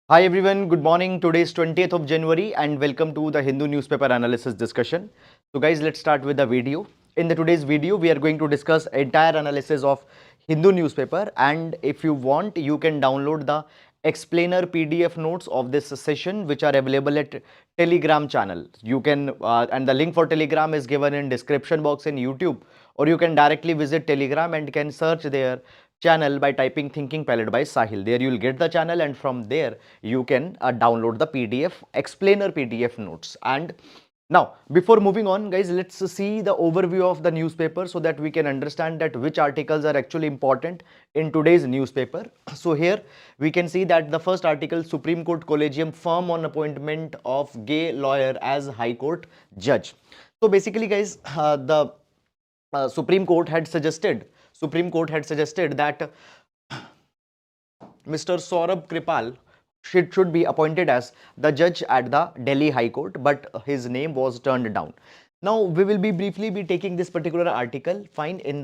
Hi everyone, good morning. Today is 20th of January and welcome to the Hindu newspaper analysis discussion. So guys, let's start with the video. In the today's video, we are going to discuss entire analysis of Hindu newspaper, and if you want, you can download the explainer PDF notes of this session which are available at Telegram channel. You can and the link for Telegram is given in description box in YouTube, or you can directly visit Telegram and can search there channel by typing Thinking Palette by Sahil. There you will get the channel, and from there you can download the PDF explainer PDF notes. And now before moving on guys, let's see the overview of the newspaper so that we can understand that which articles are actually important in today's newspaper. So here we can see that the first article, Supreme Court Collegium firm on appointment of gay lawyer as High Court judge. So basically guys, the Supreme Court had suggested that Mr. Saurabh Kripal should be appointed as the judge at the Delhi High Court, but his name was turned down. Now we will be briefly be taking this particular article, fine, in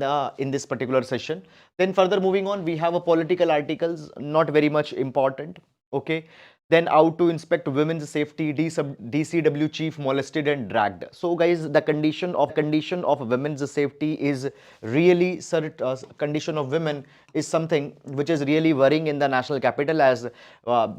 this particular session. Then further moving on, we have a political articles, not very much important. Okay. Then out to inspect women's safety, DCW chief molested and dragged. So guys, the condition of women's safety is really condition of women is something which is really worrying in the national capital, as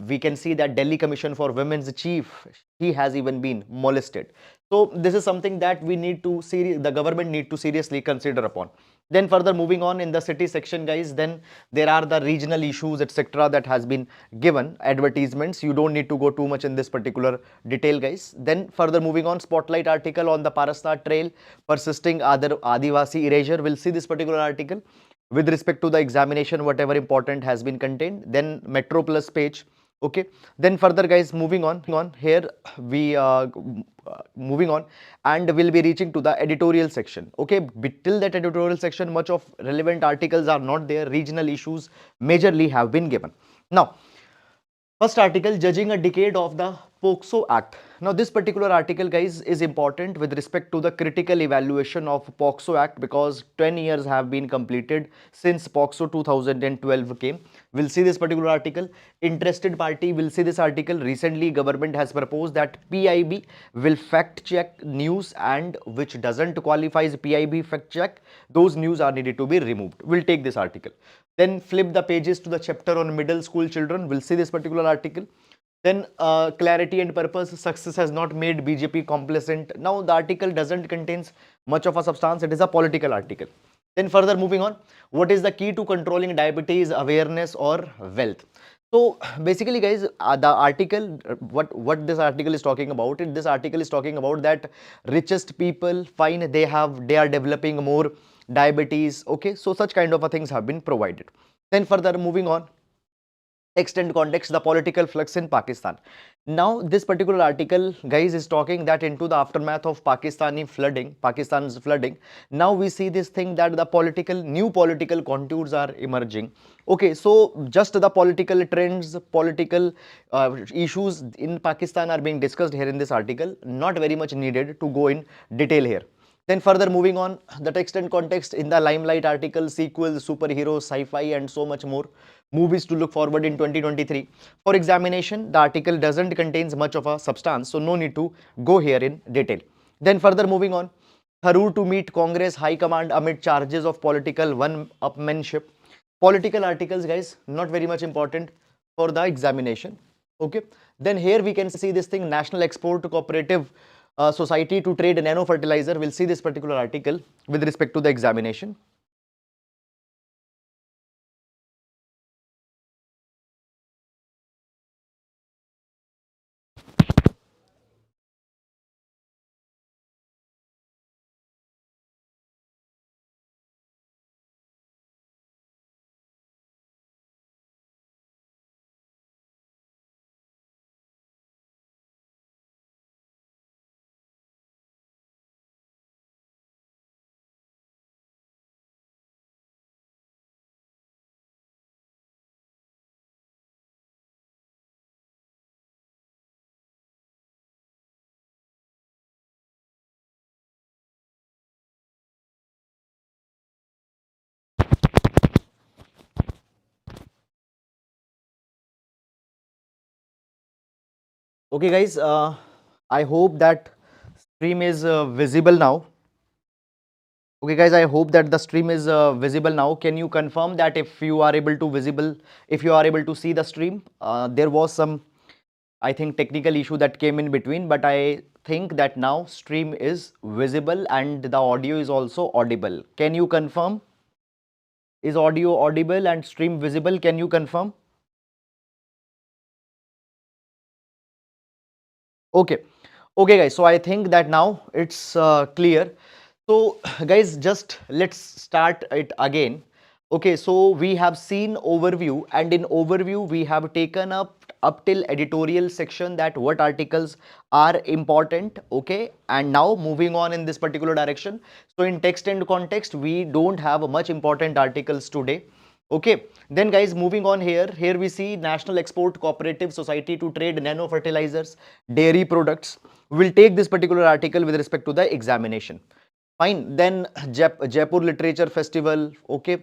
we can see that Delhi Commission for Women's chief, he has even been molested. So this is something that we need to the government need to seriously consider upon. Then further moving on in the city section guys, then there are the regional issues etc that has been given advertisements. You don't need to go too much in this particular detail guys. Then further moving on, spotlight article on the Parasat trail persisting other Adivasi erasure. We'll see this particular article with respect to the examination, whatever important has been contained. Then Metro Plus page. Okay. Then further guys, moving on here, we moving on, and we'll be reaching to the editorial section. Okay, but till that editorial section, much of relevant articles are not there. Regional issues majorly have been given. Now first article, judging a decade of the POXO Act. Now this particular article guys is important with respect to the critical evaluation of POXO Act, because 10 years have been completed since POXO 2012 came. We'll see this particular article. Interested party will see this article. Recently government has proposed that PIB will fact check news, and which doesn't qualify as PIB fact check, those news are needed to be removed. We'll take this article. Then flip the pages to the chapter on middle school children. We'll see this particular article. Then clarity and purpose, success has not made BJP complacent. Now the article doesn't contains much of a substance. It is a political article. Then further moving on, what is the key to controlling diabetes, awareness or wealth? So basically guys, the article, what this article is talking about, this article is talking about that richest people, fine, they are developing more diabetes. Okay, so such kind of things have been provided. Then further moving on, text and context, the political flux in Pakistan. Now this particular article guys is talking that into the aftermath of Pakistan's flooding, now we see this thing that the new political contours are emerging. Okay, so just the political trends, political issues in Pakistan are being discussed here in this article, not very much needed to go in detail here. Then further moving on, the text and context in the limelight article, sequels, superheroes, sci-fi and so much more, movies to look forward in 2023. For examination, the article doesn't contains much of a substance, so no need to go here in detail. Then further moving on, Tharoor to meet Congress High Command amid charges of political one-upmanship. Political articles guys, not very much important for the examination. Okay. Then here we can see this thing, National Export Cooperative Society to trade nano fertilizer. We'll see this particular article with respect to the examination. Okay, guys, I hope that stream is visible now. Okay, guys, I hope that the stream is visible now. Can you confirm that if you are able to visible, if you are able to see the stream? There was some, I think, technical issue that came in between, but I think that now stream is visible and the audio is also audible. Can you confirm? Is audio audible and stream visible? Can you confirm? Okay. Okay, guys. So I think that now it's clear. So, guys, just let's start it again. Okay, so we have seen overview, and in overview we have taken up till editorial section that what articles are important. Okay, and now moving on in this particular direction. So in text and context, we don't have much important articles today. Okay, then guys, moving on here we see National Export Cooperative Society to trade nano fertilizers, dairy products. We'll take this particular article with respect to the examination. Fine. Then Jaipur Literature Festival. Okay,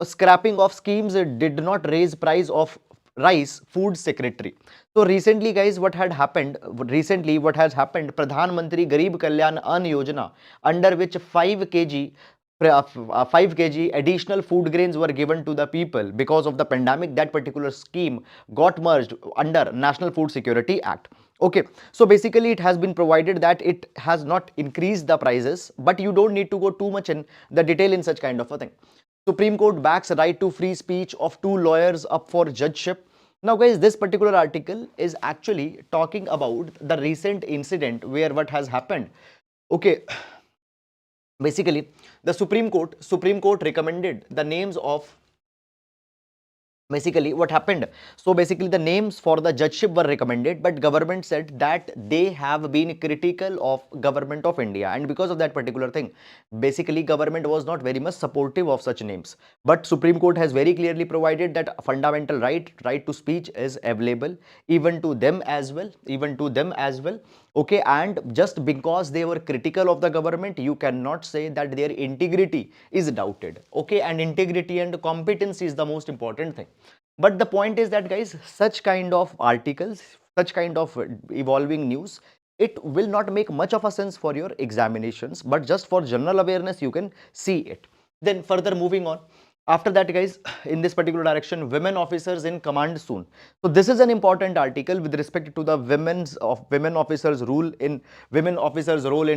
scrapping of schemes did not raise price of rice. Food Secretary. So recently, guys, what had happened? Recently, what has happened? Pradhan Mantri Garib Kalyan Ann Yojana, under which 5 kg additional food grains were given to the people because of the pandemic. That particular scheme got merged under National Food Security Act. Okay, so basically it has been provided that it has not increased the prices, but you don't need to go too much in the detail in such kind of a thing. Supreme Court backs right to free speech of two lawyers up for judgeship. Now, guys, this particular article is actually talking about the recent incident where what has happened. Okay, basically the Supreme Court recommended the names of, basically what happened. So basically the names for the judgeship were recommended, but government said that they have been critical of government of India, and because of that particular thing, basically government was not very much supportive of such names. But Supreme Court has very clearly provided that fundamental right to speech is available even to them as well, okay, and just because they were critical of the government, you cannot say that their integrity is doubted. Okay, and integrity and competence is the most important thing. But the point is that, guys, such kind of articles, such kind of evolving news, it will not make much of a sense for your examinations, but just for general awareness you can see it. Then further moving on, after that, guys, in this particular direction, women officers in command soon. So this is an important article with respect to the women officers role in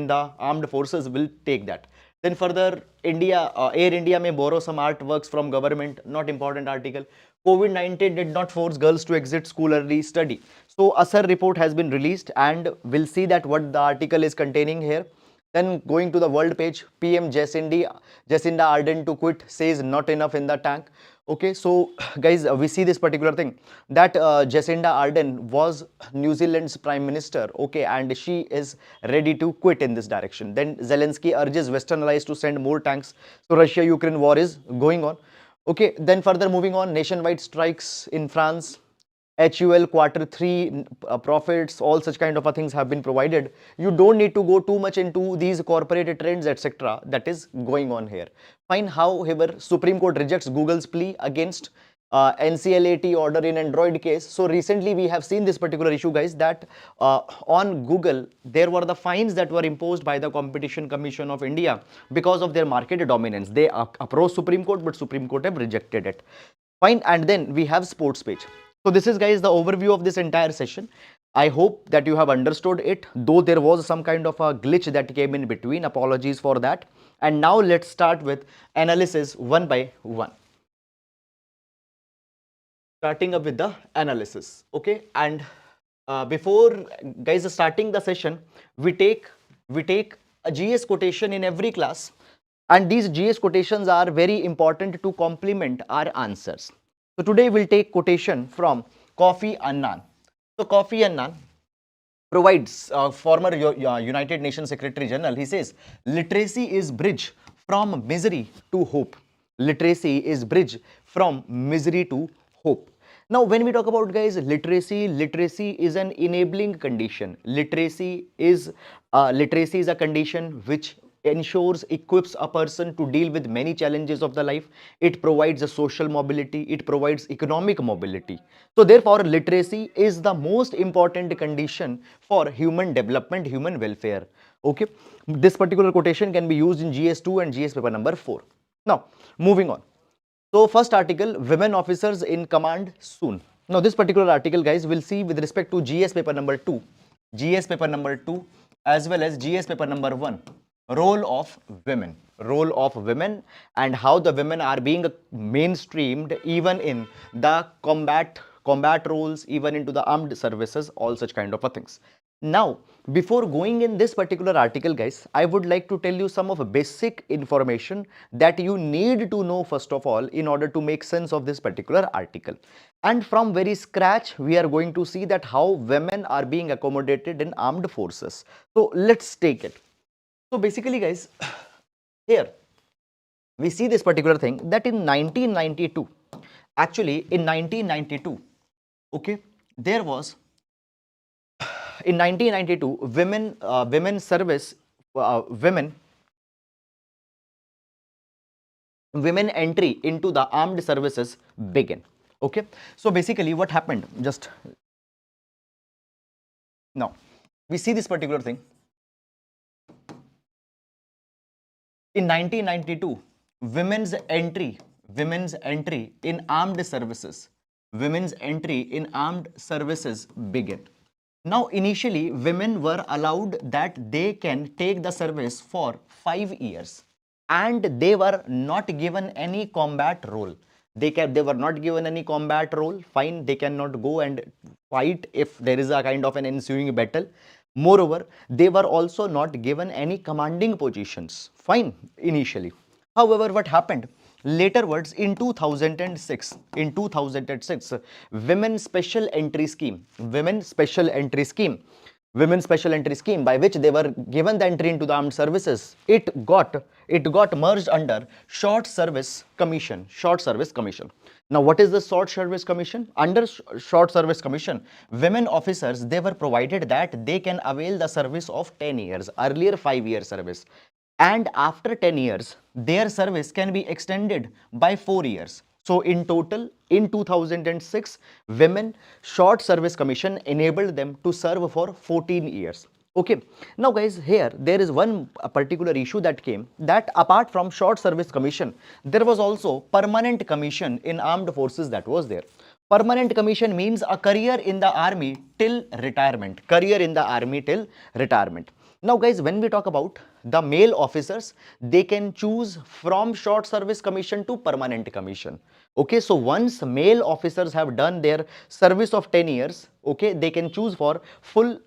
the armed forces. Will take that. Then further, Air India may borrow some artworks from government. Not important article. COVID-19 did not force girls to exit school early. Study. So Asar report has been released, and we'll see that what the article is containing here. Then going to the world page, PM Jacinda Ardern to quit, says not enough in the tank. Okay, so guys, we see this particular thing that Jacinda Ardern was New Zealand's prime minister. Okay, and she is ready to quit in this direction. Then Zelensky urges Western allies to send more tanks. So Russia-Ukraine war is going on. Okay, then further moving on, nationwide strikes in France. HUL quarter 3 profits, all such kind of things have been provided. You don't need to go too much into these corporate trends, etc. that is going on here. Fine. However, Supreme Court rejects Google's plea against NCLAT order in Android case. So recently we have seen this particular issue, guys, that on Google there were the fines that were imposed by the Competition Commission of India because of their market dominance. They approached Supreme Court, but Supreme Court have rejected it. Fine. And then we have sports page. So this is, guys, the overview of this entire session. I hope that you have understood it, though there was some kind of a glitch that came in between. Apologies for that. And now let's start with analysis one by one. Starting up with the analysis. Okay, and before, guys, starting the session, we take a GS quotation in every class, and these GS quotations are very important to complement our answers. So today we'll take quotation from Kofi Annan. So Kofi Annan provides, former United Nations Secretary General. He says, literacy is bridge from misery to hope. Literacy is bridge from misery to hope. Now, when we talk about, guys, literacy is an enabling condition. Literacy is a condition which ensures, equips a person to deal with many challenges of the life. It provides a social mobility, it provides economic mobility. So therefore literacy is the most important condition for human development, human welfare. Okay, this particular quotation can be used in GS2 and GS paper number 4. Now moving on. So first article, women officers in command soon. Now this particular article, guys, we'll see with respect to GS paper number 2, GS paper number 2 as well as GS paper number 1, role of women, and how the women are being mainstreamed even in the combat roles, even into the armed services, all such kind of things. Now, before going in this particular article, guys, I would like to tell you some of basic information that you need to know first of all in order to make sense of this particular article. And from very scratch, we are going to see that how women are being accommodated in armed forces. So let's take it. So basically, guys, here we see this particular thing that in 1992, actually in 1992, okay, there was in 1992 women service women entry into the armed services began. Okay, so basically what happened, just now we see this particular thing. In 1992, women's entry in armed services, began. Now initially women were allowed that they can take the service for 5 years and they were not given any combat role. They were not given any combat role. Fine, they cannot go and fight if there is a kind of an ensuing battle. Moreover, they were also not given any commanding positions. Fine, initially. However, what happened? Laterwards, in 2006, women special entry scheme, by which they were given the entry into the armed services, it got merged under short service commission. Now what is the short service commission? Under short service commission, women officers, they were provided that they can avail the service of 10 years, earlier 5-year service, and after 10 years their service can be extended by 4 years. So in total, in 2006, women short service commission enabled them to serve for 14 years. Okay, now guys, here there is one particular issue that came, that apart from short service commission, there was also permanent commission in armed forces that was there. Permanent commission means a career in the army till retirement. Now guys, when we talk about the male officers, they can choose from short service commission to permanent commission. Okay, so once male officers have done their service of 10 years, okay, they can choose for full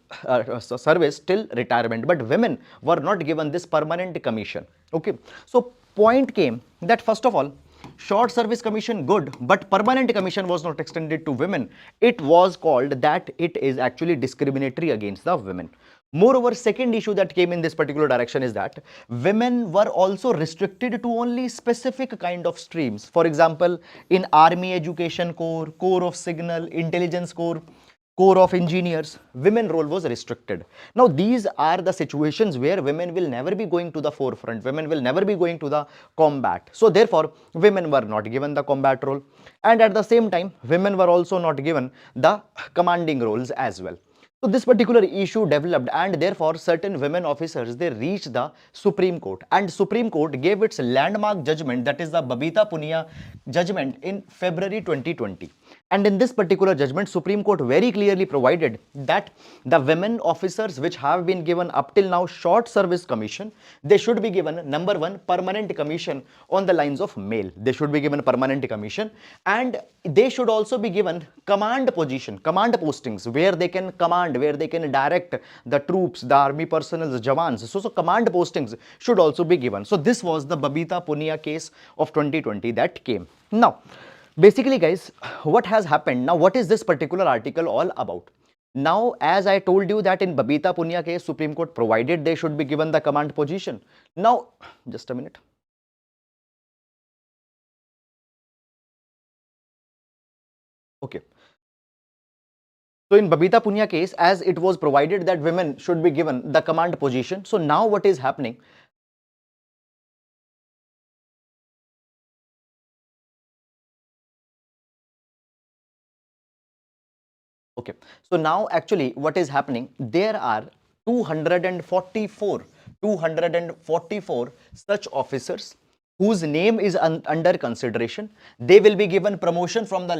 service till retirement, but women were not given this permanent commission. Okay, so point came that first of all, short service commission good, but permanent commission was not extended to women. It was called that it is actually discriminatory against the women. Moreover, second issue that came in this particular direction is that women were also restricted to only specific kind of streams. For example, in Army Education Corps, Corps of Signal, Intelligence Corps, Corps of Engineers, women role was restricted. Now these are the situations where women will never be going to the forefront, women will never be going to the combat. So therefore, women were not given the combat role, and at the same time, women were also not given the commanding roles as well. So this particular issue developed, and therefore certain women officers, they reached the Supreme Court, and Supreme Court gave its landmark judgment, that is the Babita Punia judgment, in February 2020. And in this particular judgment, Supreme Court very clearly provided that the women officers which have been given up till now short service commission, they should be given, number one, permanent commission on the lines of male. They should be given permanent commission, and they should also be given command position, command postings, where they can command, where they can direct the troops, the army personnel, the jawans. So command postings should also be given. So this was the Babita Punia case of 2020 that came. Now, basically guys, what has happened? Now, what is this particular article all about? Now, as I told you that in Babita Punia case, Supreme Court provided they should be given the command position. Now, just a minute. Okay. So in Babita Punia case, as it was provided that women should be given the command position. So now what is happening? Okay, so now actually what is happening, there are 244 244 such officers whose name is under consideration. They will be given promotion from the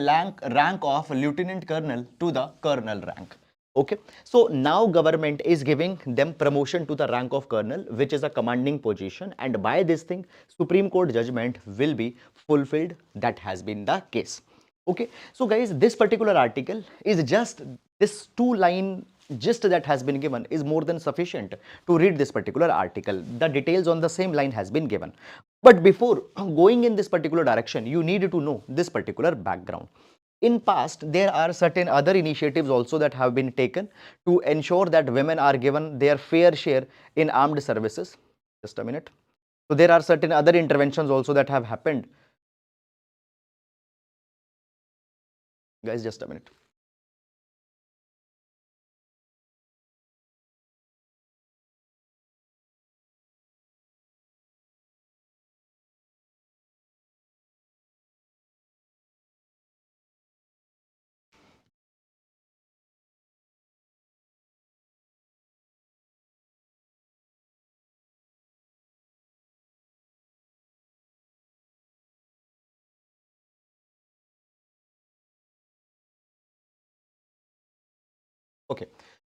rank of lieutenant colonel to the colonel rank. Okay, so now government is giving them promotion to the rank of colonel, which is a commanding position, and by this thing Supreme Court judgment will be fulfilled. That has been the case. Okay, so guys, this particular article is just this two-line gist that has been given is more than sufficient to read this particular article. The details on the same line has been given. But before going in this particular direction, you need to know this particular background. In past, there are certain other initiatives also that have been taken to ensure that women are given their fair share in armed services. Just a minute. So there are certain other interventions also that have happened. Guys, just a minute. Okay,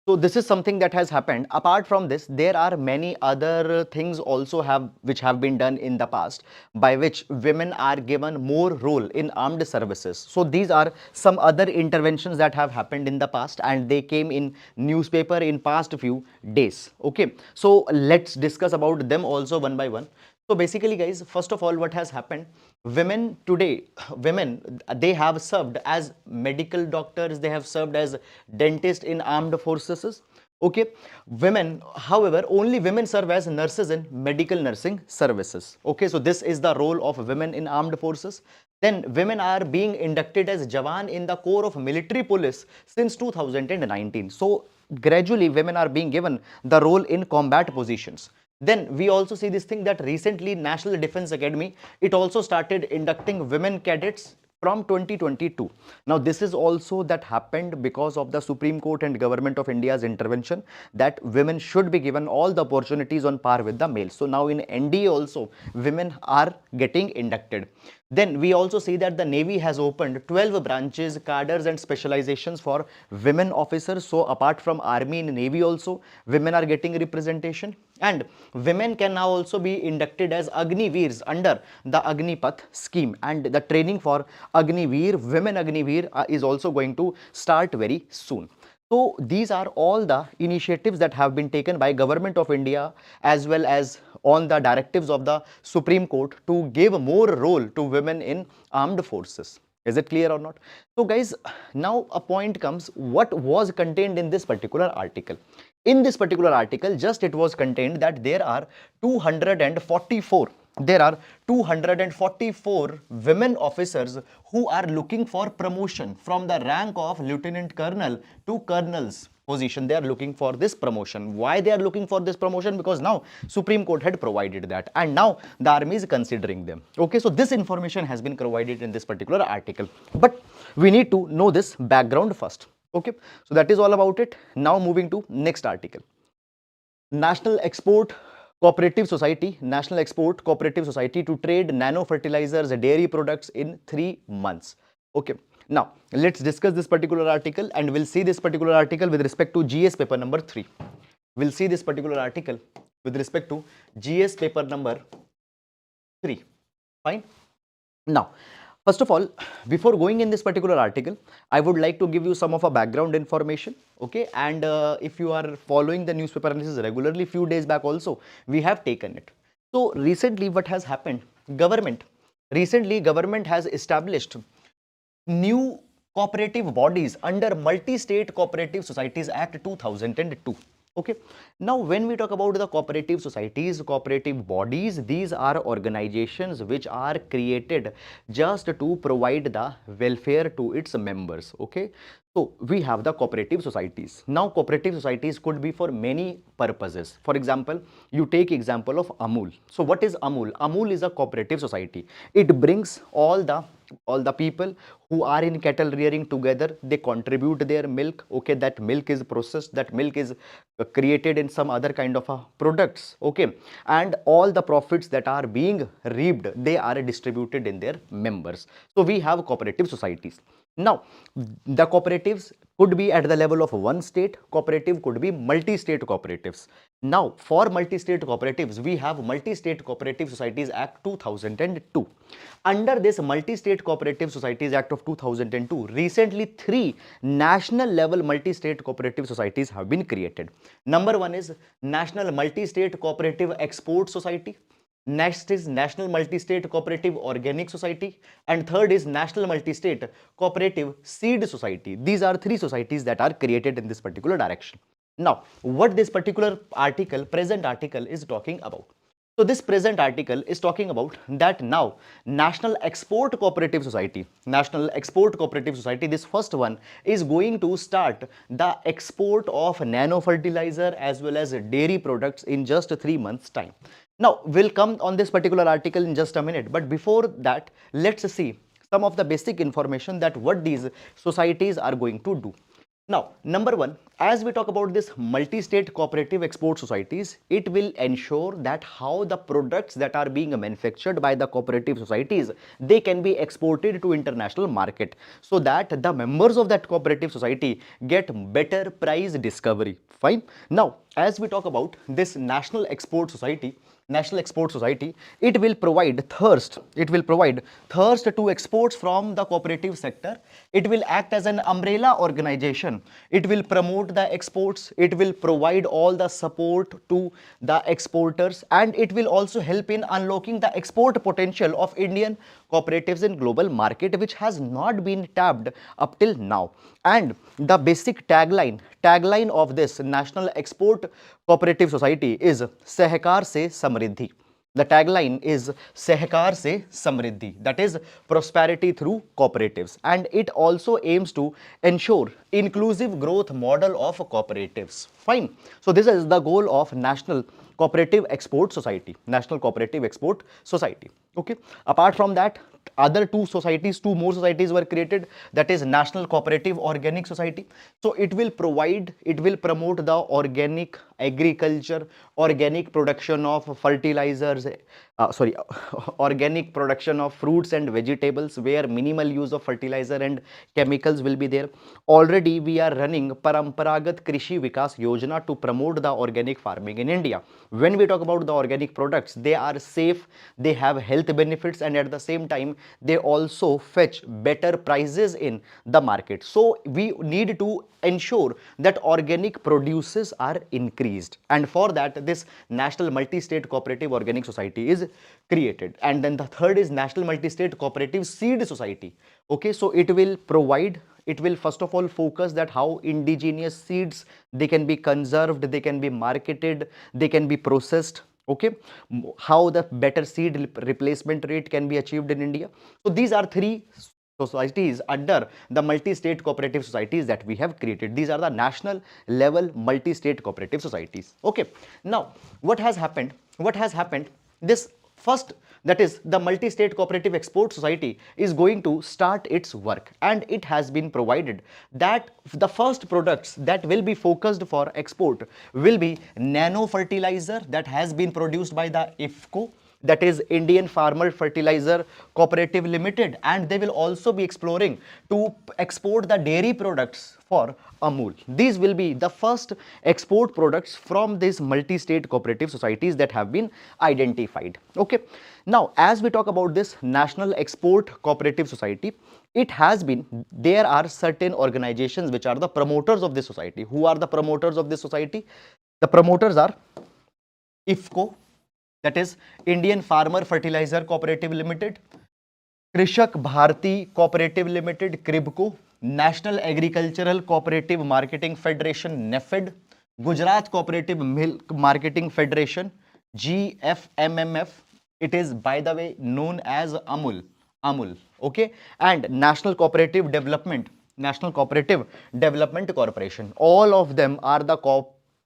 so this is something that has happened. Apart from this, there are many other things also which have been done in the past, by which women are given more role in armed services. So these are some other interventions that have happened in the past, and they came in newspaper in past few days. Okay, so let's discuss about them also one by one. So basically, guys, first of all, what has happened, women today, women, they have served as medical doctors, they have served as dentists in armed forces. Okay, women, however, only women serve as nurses in medical nursing services. Okay, so this is the role of women in armed forces. Then women are being inducted as Jawan in the Corps of Military Police since 2019. So gradually women are being given the role in combat positions. Then we also see this thing that recently National Defense Academy, it also started inducting women cadets from 2022. Now this is also that happened because of the Supreme Court and Government of India's intervention that women should be given all the opportunities on par with the males. So now in NDA also women are getting inducted. Then we also see that the Navy has opened 12 branches, cadres and specializations for women officers. So apart from Army and Navy also, women are getting representation. And women can now also be inducted as Agniveers under the Agnipath scheme. And the training for Agniveer, women Agniveer is also going to start very soon. So these are all the initiatives that have been taken by Government of India as well as on the directives of the Supreme Court to give more role to women in armed forces. Is it clear or not? So guys, now a point comes, what was contained in this particular article? In this particular article, just it was contained that there are 244 women officers who are looking for promotion from the rank of lieutenant colonel to colonel's position. They are looking for this promotion. Why they are looking for this promotion? Because now Supreme Court had provided that, and now the army is considering them. Okay, so this information has been provided in this particular article, but we need to know this background first. Okay, so that is all about it. Now moving to next article. National Export Cooperative Society, National Export Cooperative Society to trade nano fertilizers, dairy products in 3 months. Okay, now let's discuss this particular article, and we'll see this particular article with respect to GS paper number 3. We'll see this particular article with respect to GS paper number 3. Fine. Now, first of all, before going in this particular article, I would like to give you some of a background information. Okay, and if you are following the newspaper analysis regularly, few days back also we have taken it. So recently what has happened, government has established new cooperative bodies under Multi-State Cooperative Societies Act 2002. Okay, now when we talk about the cooperative societies, cooperative bodies, these are organizations which are created just to provide the welfare to its members. Okay, So we have the cooperative societies. Now cooperative societies could be for many purposes. For example, you take example of Amul. So what is Amul? Amul is a cooperative society. It brings all the people who are in cattle rearing together. They contribute their milk. Okay, that milk is processed. That milk is created in some other kind of products. Okay, and all the profits that are being reaped, they are distributed in their members. So we have cooperative societies. Now, the cooperatives could be at the level of one state, cooperative could be multi-state cooperatives. Now, for multi-state cooperatives, we have Multi-State Cooperative Societies Act 2002. Under this Multi-State Cooperative Societies Act of 2002, recently 3 national level multi-state cooperative societies have been created. Number 1 is National Multi-State Cooperative Export Society. Next is National Multi-State Cooperative Organic Society, and third is National Multi-State Cooperative Seed Society. These are 3 societies that are created in this particular direction. Now, what this particular article, present article, is talking about? So this present article is talking about that now National Export Cooperative Society, this first one is going to start the export of nano fertilizer as well as dairy products in just 3 months time. Now we'll come on this particular article in just a minute, but before that, let's see some of the basic information that what these societies are going to do. Now, number 1, as we talk about this multi-state cooperative export societies, it will ensure that how the products that are being manufactured by the cooperative societies, they can be exported to international market, so that the members of that cooperative society get better price discovery. Fine. Now, as we talk about this National Export Society, it will provide thirst to exports from the cooperative sector. It will act as an umbrella organization. It will promote the exports. It will provide all the support to the exporters, and it will also help in unlocking the export potential of Indian cooperatives in global market, which has not been tapped up till now. And the basic tagline of this National Export Cooperative Society is Sehkar se Samriddhi. The tagline is Sehkar se Samriddhi, that is prosperity through cooperatives, and it also aims to ensure inclusive growth model of cooperatives. Fine. So this is the goal of National Cooperative Export Society. Okay. Apart from that, other two more societies were created, that is National Cooperative Organic Society. So it will promote the organic agriculture, organic production of fertilizers, organic production of fruits and vegetables, where minimal use of fertilizer and chemicals will be there. Already we are running Paramparagat Krishi Vikas Yojana to promote the organic farming in India. When we talk about the organic products, they are safe, they have health benefits, and at the same time they also fetch better prices in the market. So we need to ensure that organic produces are increased, and for that this National Multi-State Cooperative Organic Society is created. And then the third is National Multi-State Cooperative Seed Society. Okay, so it will first of all focus that how indigenous seeds, they can be conserved, they can be marketed, they can be processed. Okay, how the better seed replacement rate can be achieved in India. So these are 3 societies under the multi-state cooperative societies that we have created. These are the national level multi-state cooperative societies. Okay, now what has happened? This first, that is the Multi-State Cooperative Export Society, is going to start its work, and it has been provided that the first products that will be focused for export will be nano fertilizer that has been produced by the IFFCO, that is Indian Farmer Fertilizer Cooperative Limited, and they will also be exploring to export the dairy products for Amul. These will be the first export products from these multi-state cooperative societies that have been identified. Okay. Now, as we talk about this National Export Cooperative Society, there are certain organizations which are the promoters of this society. Who are the promoters of this society? The promoters are IFFCO, that is Indian Farmer Fertilizer Cooperative Limited, Krishak Bharti Cooperative Limited, KRIBCO, National Agricultural Cooperative Marketing Federation, NEFED, Gujarat Cooperative Milk Marketing Federation, GFMMF. It is, by the way, known as Amul. Okay, and National Cooperative Development National Cooperative Development Corporation. All of them are the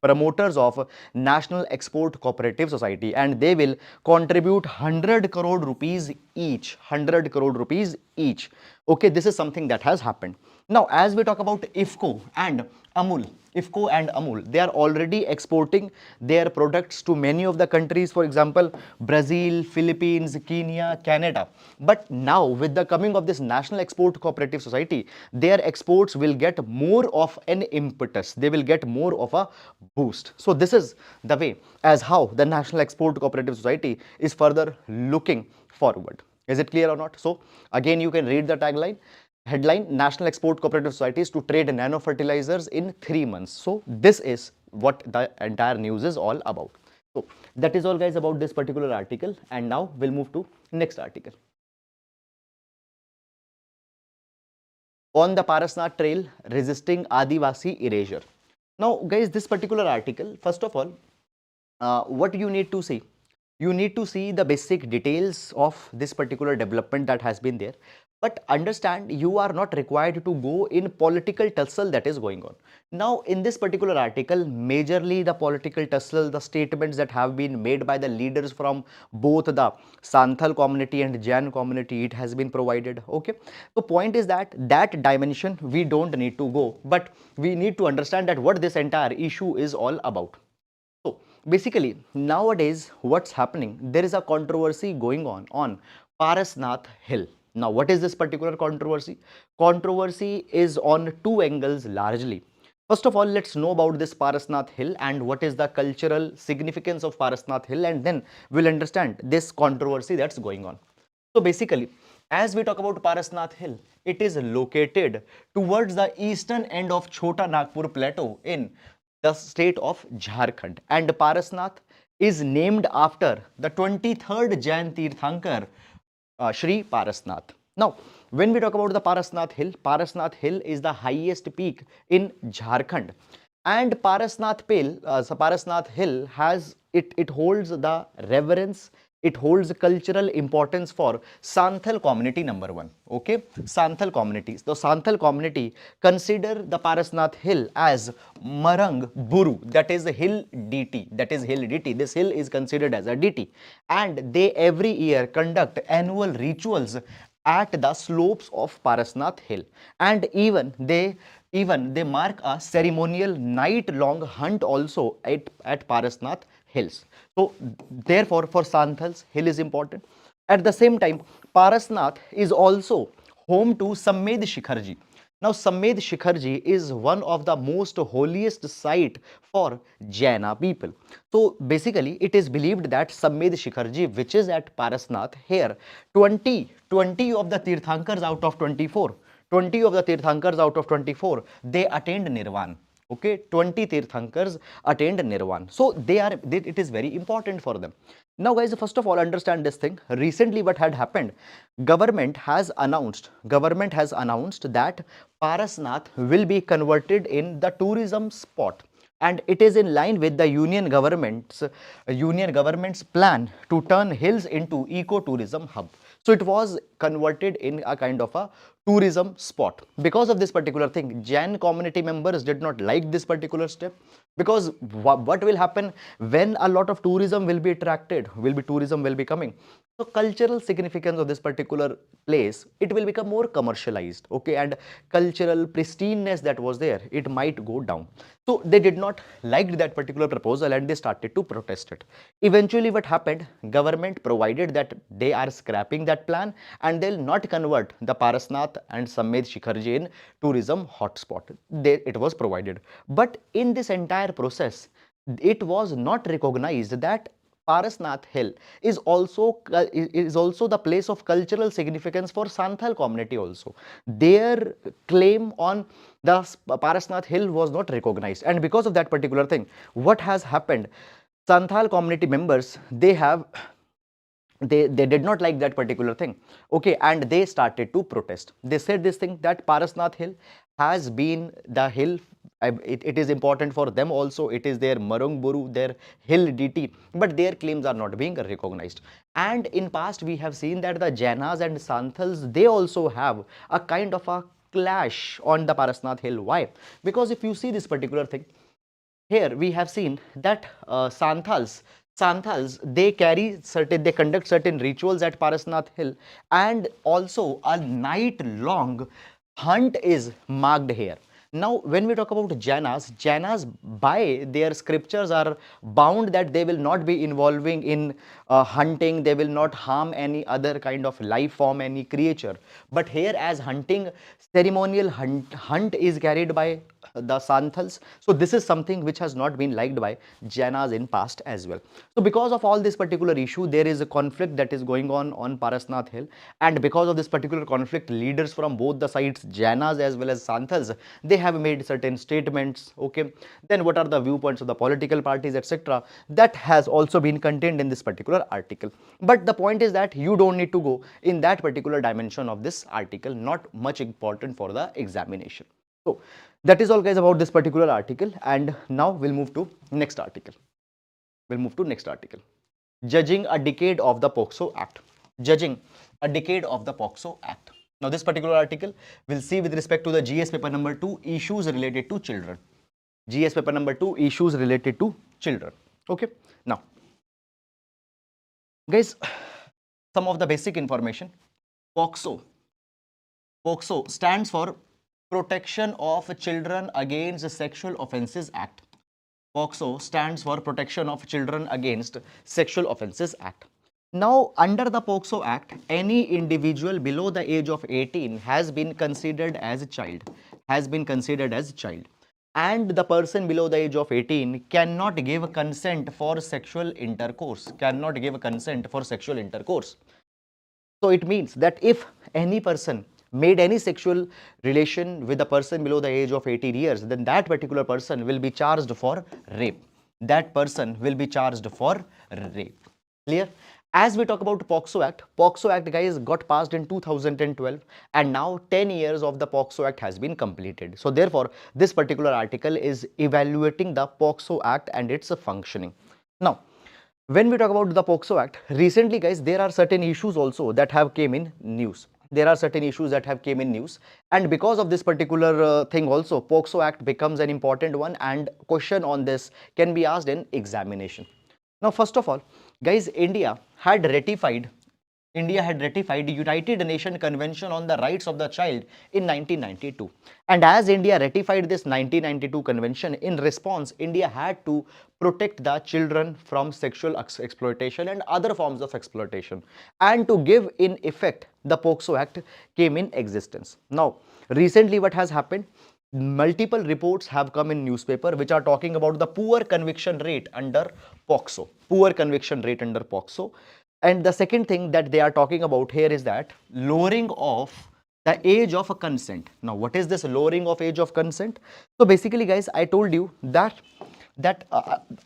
promoters of National Export Cooperative Society, and they will contribute 100 crore rupees each. 100 crore rupees each. Okay, this is something that has happened. Now, as we talk about AMUL, IFCO and AMUL, they are already exporting their products to many of the countries, for example, Brazil, Philippines, Kenya, Canada. But now, with the coming of this National Export Cooperative Society, their exports will get more of an impetus. They will get more of a boost. So, this is the way as how the National Export Cooperative Society is further looking forward. Is it clear or not? So, again, you can read the tagline. Headline: National Export Cooperative Societies to trade nano fertilizers in 3 months. So this is what the entire news is all about. So that is all, guys, about this particular article, and now we'll move to next article. On the Parasnath Trail, resisting Adivasi erasure. Now, guys, this particular article, first of all, what you need to see, you need to see the basic details of this particular development that has been there. But understand, you are not required to go in political tussle that is going on. Now, in this particular article, majorly the political tussle, the statements that have been made by the leaders from both the Santhal community and Jain community, it has been provided. Okay. The point is that that dimension we don't need to go, but we need to understand that what this entire issue is all about. So basically, nowadays, what's happening? There is a controversy going on Parasnath Hill. Now, what is this particular controversy? Controversy is on two angles largely. First of all, let's know about this Parasnath Hill and what is the cultural significance of Parasnath Hill, and then we'll understand this controversy that's going on. So basically, as we talk about Parasnath Hill, it is located towards the eastern end of Chota Nagpur Plateau in the state of Jharkhand, and Parasnath is named after the 23rd Jain Tirthankar, Shri Parasnath. Now, when we talk about the Parasnath Hill is the highest peak in Jharkhand, and Parasnath Hill has it holds the reverence. It holds cultural importance for Santhal community, number one. Okay, Santhal communities. The Santhal community consider the Parasnath Hill as Marang Buru, that is a hill deity. That is hill deity. This hill is considered as a deity, and they every year conduct annual rituals at the slopes of Parasnath Hill, and even they mark a ceremonial night-long hunt also at Parasnath Hills. So therefore, for Santhals, hill is important. At the same time, Parasnath is also home to Sammed Shikharji. Now, Sammed Shikharji is one of the most holiest site for Jaina people. So basically, it is believed that Sammed Shikharji, which is at Parasnath, here 20 of the Tirthankars out of 24, 20 of the Tirthankars out of 24, they attained Nirvana. Okay, 20 Tirthankars attained Nirvana. So it is very important for them. Now, guys, first of all, understand this thing. Recently, what had happened? Government has announced that Parasnath will be converted in the tourism spot, and it is in line with the union government's plan to turn hills into ecotourism hub. So it was converted in a kind of a tourism spot. Because of this particular thing, Jain community members did not like this particular step, because what will happen when a lot of tourism will be attracted, tourism will be coming. So cultural significance of this particular place, it will become more commercialized, okay, and cultural pristineness that was there, it might go down. So they did not like that particular proposal, and they started to protest it. Eventually, what happened? Government provided that they are scrapping that plan, and they'll not convert the Parasnath and Sammed Shikharji in tourism hotspot. It was provided. But in this entire process, it was not recognized that Parasnath Hill is also the place of cultural significance for Santhal community also. Their claim on the Parasnath Hill was not recognized, and because of that particular thing, what has happened? Santhal community members, they did not like that particular thing, okay, and they started to protest. They said this thing, that Parasnath Hill has been the hill, it is important for them also, it is their Marang Buru, their hill deity, but their claims are not being recognized. And in past, we have seen that the Jainas and Santhals, they also have a kind of a clash on the Parasnath Hill. Why? Because if you see this particular thing, here we have seen that Santhals, they conduct certain rituals at Parasnath Hill, and also a night long hunt is marked here. Now, when we talk about Jainas by their scriptures are bound that they will not be involving in hunting, they will not harm any other kind of life form, any creature. But here, as hunting, ceremonial hunt is carried by the Santhals. So this is something which has not been liked by Jainas in past as well. So because of all this particular issue, there is a conflict that is going on Parasnath Hill, and because of this particular conflict, leaders from both the sides, Jainas as well as Santhals, they have made certain statements. Okay, then what are the viewpoints of the political parties, etc., that has also been contained in this particular article. But the point is that you don't need to go in that particular dimension of this article, not much important for the examination. So that is all, guys, about this particular article, and now we'll move to next article. Judging a decade of the POCSO Act. Judging a decade of the POCSO Act. Now this particular article will see with respect to the GS paper number 2, issues related to children. GS paper number 2, issues related to children. Okay. Now, guys, some of the basic information. POCSO stands for Protection of Children Against Sexual Offences Act. POCSO stands for Protection of Children Against Sexual Offences Act. Now, under the POCSO Act, any individual below the age of 18 has been considered as a child, and the person below the age of 18 cannot give consent for sexual intercourse, So it means that if any person made any sexual relation with a person below the age of 18 years, then that particular person will be charged for rape. Clear? As we talk about POCSO Act, guys, got passed in 2012, and now 10 years of the POCSO Act has been completed. So therefore, this particular article is evaluating the POCSO Act and its functioning. Now, when we talk about the POCSO Act, recently, guys, there are certain issues also that have came in news. And because of this particular thing also, POCSO Act becomes an important one, and question on this can be asked in examination. Now, first of all, guys, India had ratified United Nations Convention on the Rights of the Child in 1992. And as India ratified this 1992 convention, in response, India had to protect the children from sexual exploitation and other forms of exploitation. And to give in effect, the POCSO Act came in existence. Now, recently what has happened? Multiple reports have come in newspaper which are talking about the poor conviction rate under POCSO. And the second thing that they are talking about here is that lowering of the age of consent. Now, what is this lowering of age of consent? So basically, guys, I told you that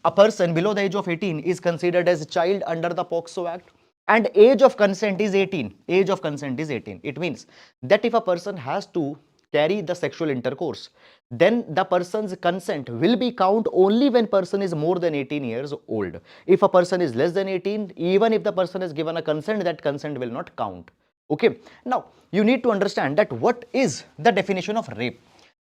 a person below the age of 18 is considered as a child under the POCSO Act, and age of consent is 18. It means that if a person has to carry the sexual intercourse, then the person's consent will be count only when person is more than 18 years old. If a person is less than 18, even if the person has given a consent, that consent will not count. Okay. Now, you need to understand that what is the definition of rape.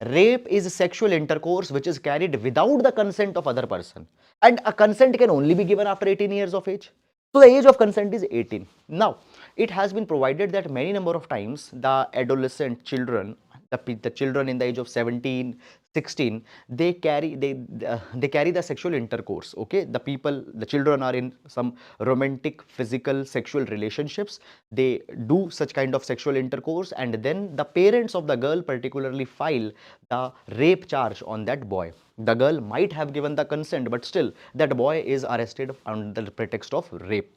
Rape is sexual intercourse which is carried without the consent of other person, and a consent can only be given after 18 years of age. So the age of consent is 18. Now, it has been provided that many number of times the adolescent children, the children in the age of 17, 16, they carry the sexual intercourse. Okay, the children are in some romantic, physical, sexual relationships. They do such kind of sexual intercourse, and then the parents of the girl particularly file the rape charge on that boy. The girl might have given the consent, but still that boy is arrested under the pretext of rape.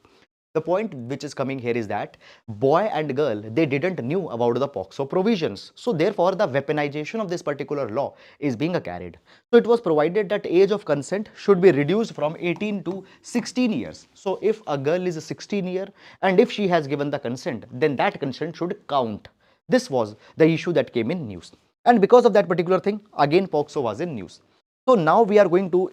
The point which is coming here is that boy and girl, they didn't knew about the POCSO provisions. So therefore, the weaponization of this particular law is being carried. So it was provided that age of consent should be reduced from 18 to 16 years. So if a girl is a 16 year and if she has given the consent, then that consent should count. This was the issue that came in news. And because of that particular thing, again POCSO was in news. So now we are going to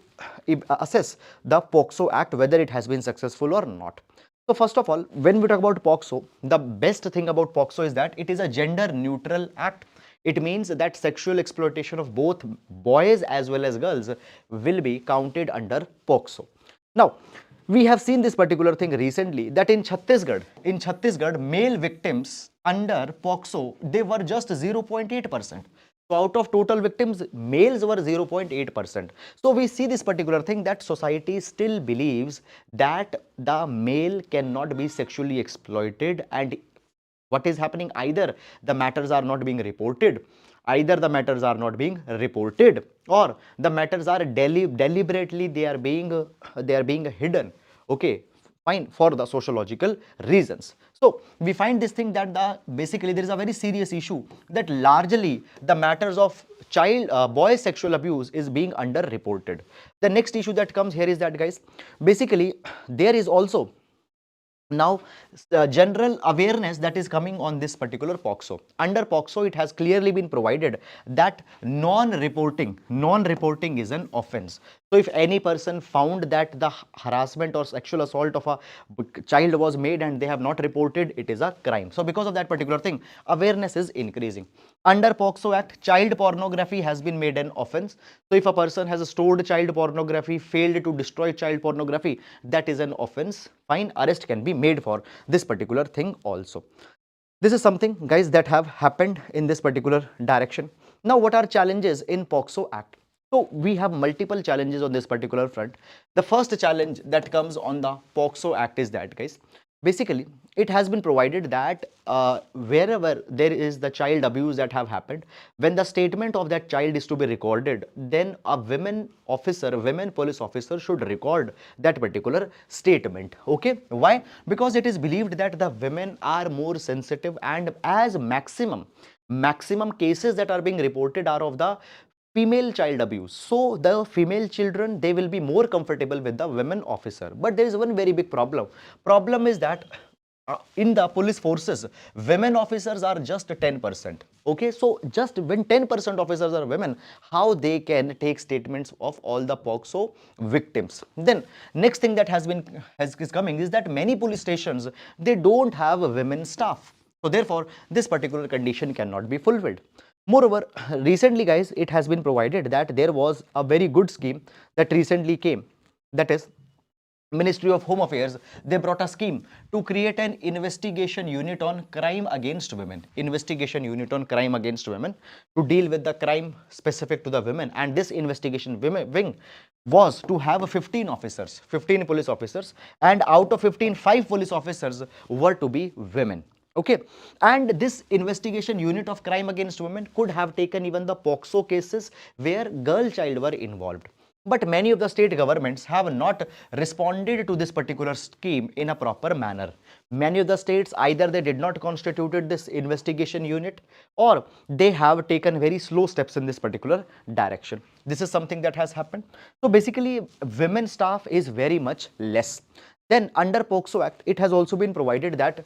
assess the POCSO Act, whether it has been successful or not. So first of all, when we talk about POCSO, the best thing about POCSO is that it is a gender neutral act. It means that sexual exploitation of both boys as well as girls will be counted under POCSO. Now, we have seen this particular thing recently, that in Chhattisgarh, male victims under POCSO, they were just 0.8%. So out of total victims, males were 0.8%. So we see this particular thing, that society still believes that the male cannot be sexually exploited, and what is happening, either the matters are not being reported, or the matters are deliberately they are being hidden. Okay, fine, for the sociological reasons. So we find this thing, that basically there is a very serious issue, that largely the matters of boy sexual abuse is being underreported. The next issue that comes here is that, guys, basically there is also now general awareness that is coming on this particular POCSO. Under POCSO, it has clearly been provided that non-reporting is an offense. So if any person found that the harassment or sexual assault of a child was made and they have not reported, it is a crime. So because of that particular thing, awareness is increasing. Under POCSO Act, child pornography has been made an offense. So if a person has stored child pornography, failed to destroy child pornography, that is an offense. Fine, arrest can be made for this particular thing also. This is something, guys, that have happened in this particular direction. Now, what are challenges in POCSO Act? So we have multiple challenges on this particular front. The first challenge that comes on the POCSO Act is that, guys, basically it has been provided that wherever there is the child abuse that have happened, when the statement of that child is to be recorded, then a women police officer should record that particular statement. Okay, why? Because it is believed that the women are more sensitive, and as maximum cases that are being reported are of the female child abuse. So the female children, they will be more comfortable with the women officer. But there is one very big problem is that in the police forces, women officers are just 10%. Okay, so just when 10% officers are women, how they can take statements of all the POCSO victims? Then next thing that is coming is that many police stations, they don't have women staff. So therefore, this particular condition cannot be fulfilled. Moreover, recently, guys, it has been provided that there was a very good scheme that recently came. That is, Ministry of Home Affairs, they brought a scheme to create an investigation unit on crime against women. Investigation unit on crime against women to deal with the crime specific to the women. And this investigation wing was to have 15 officers, 15 police officers, and out of 15, 5 police officers were to be women. Okay, and this investigation unit of crime against women could have taken even the POCSO cases where girl child were involved. But many of the state governments have not responded to this particular scheme in a proper manner. Many of the states, either they did not constituted this investigation unit, or they have taken very slow steps in this particular direction. This is something that has happened. So basically, women staff is very much less. Then under POCSO Act, it has also been provided that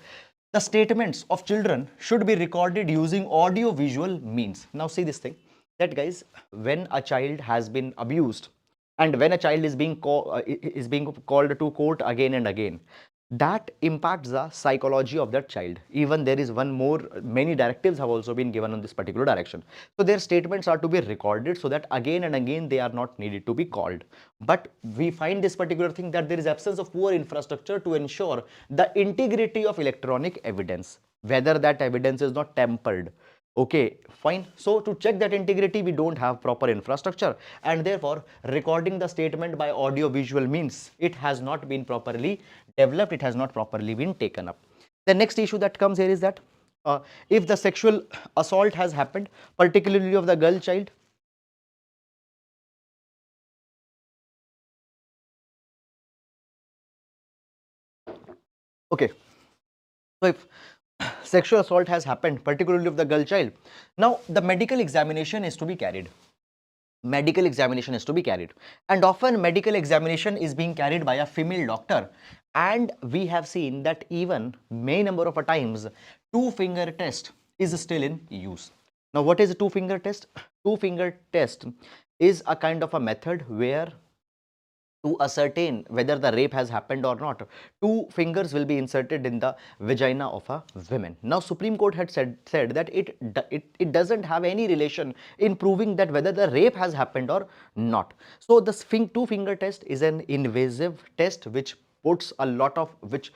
the statements of children should be recorded using audio visual means. Now see this thing, that, guys, when a child has been abused, and when a child is being called to court again and again, that impacts the psychology of that child. Even there is one more, many directives have also been given on this particular direction. So their statements are to be recorded so that again and again they are not needed to be called. But we find this particular thing, that there is absence of poor infrastructure to ensure the integrity of electronic evidence, whether that evidence is not tampered. Okay, fine. So to check that integrity, we don't have proper infrastructure, and therefore recording the statement by audio visual means, it has not been properly developed, it has not properly been taken up. The next issue that comes here is that if the sexual assault has happened, particularly of the girl child, okay, so if sexual assault has happened, particularly of the girl child, now the medical examination is to be carried. And often medical examination is being carried by a female doctor, and we have seen that even many number of times two finger test is still in use. Now what is a two finger test? Two finger test is a kind of a method where to ascertain whether the rape has happened or not, two fingers will be inserted in the vagina of a woman. Now, Supreme Court had said that it doesn't have any relation in proving that whether the rape has happened or not. So, the two finger test is an invasive test which puts a lot of which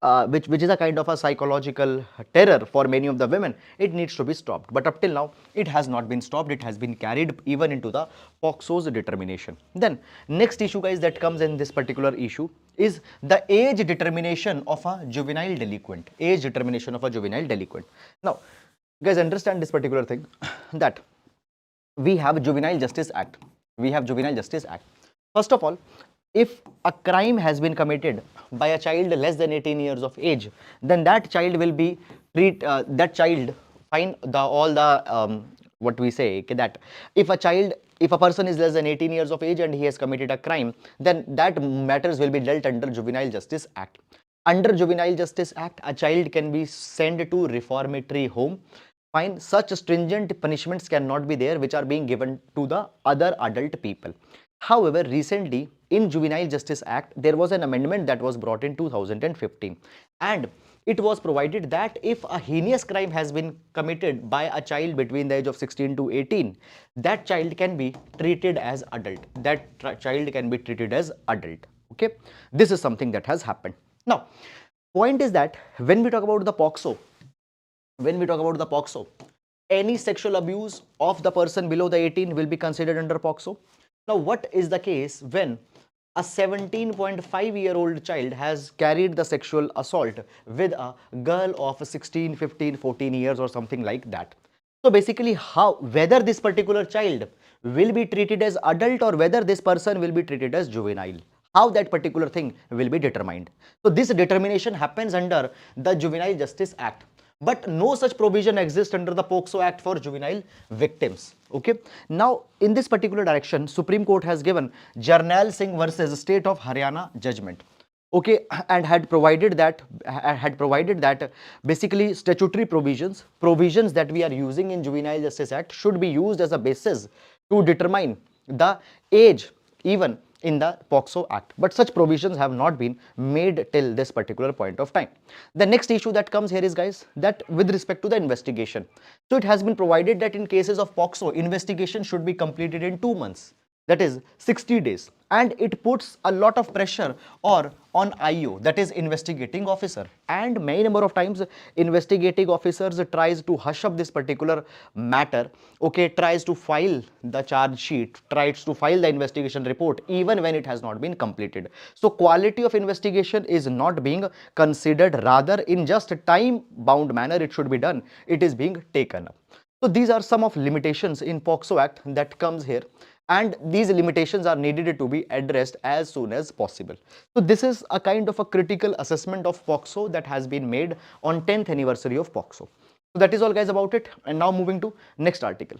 is a kind of a psychological terror for many of the women. It needs to be stopped, but up till now it has not been stopped. It has been carried even into the POCSO's determination. Then next issue, guys, that comes in this particular issue is the age determination of a juvenile delinquent. Age determination of a juvenile delinquent. Now, guys, understand this particular thing that we have Juvenile Justice Act. We have Juvenile Justice Act. First of all, if a crime has been committed by a child less than 18 years of age, then that child will be that child find the all the what we say that if a person is less than 18 years of age and he has committed a crime, then that matters will be dealt under Juvenile Justice Act. Under Juvenile Justice Act, a child can be sent to reformatory home. Fine, such stringent punishments cannot be there which are being given to the other adult people. However, recently in Juvenile Justice Act, there was an amendment that was brought in 2015, and it was provided that if a heinous crime has been committed by a child between the age of 16 to 18, that child can be treated as adult. That child can be treated as adult. Okay, this is something that has happened. Now, point is that when we talk about the POCSO, any sexual abuse of the person below the 18 will be considered under POCSO. Now, what is the case when a 17.5-year-old child has carried the sexual assault with a girl of 16, 15, 14 years or something like that? So basically, whether this particular child will be treated as adult or whether this person will be treated as juvenile, how that particular thing will be determined. So this determination happens under the Juvenile Justice Act, but no such provision exists under the POCSO Act for juvenile victims. Okay. Now, in this particular direction, Supreme Court has given Jarnail Singh versus State of Haryana judgment. Okay, and had provided that basically statutory provisions that we are using in Juvenile Justice Act should be used as a basis to determine the age even in the POCSO Act, but such provisions have not been made till this particular point of time. The next issue that comes here is, guys, that with respect to the investigation, so it has been provided that in cases of POCSO, investigation should be completed in 2 months, that is 60 days, and it puts a lot of pressure on IO, that is investigating officer, and many number of times investigating officers tries to hush up this particular matter. Okay, tries to file the charge sheet, tries to file the investigation report even when it has not been completed. So quality of investigation is not being considered, rather in just time bound manner it should be done, it is being taken up. So these are some of limitations in POCSO Act that comes here, and these limitations are needed to be addressed as soon as possible. So this is a kind of a critical assessment of POCSO that has been made on 10th anniversary of POCSO. So that is all, guys, about it. And now moving to next article.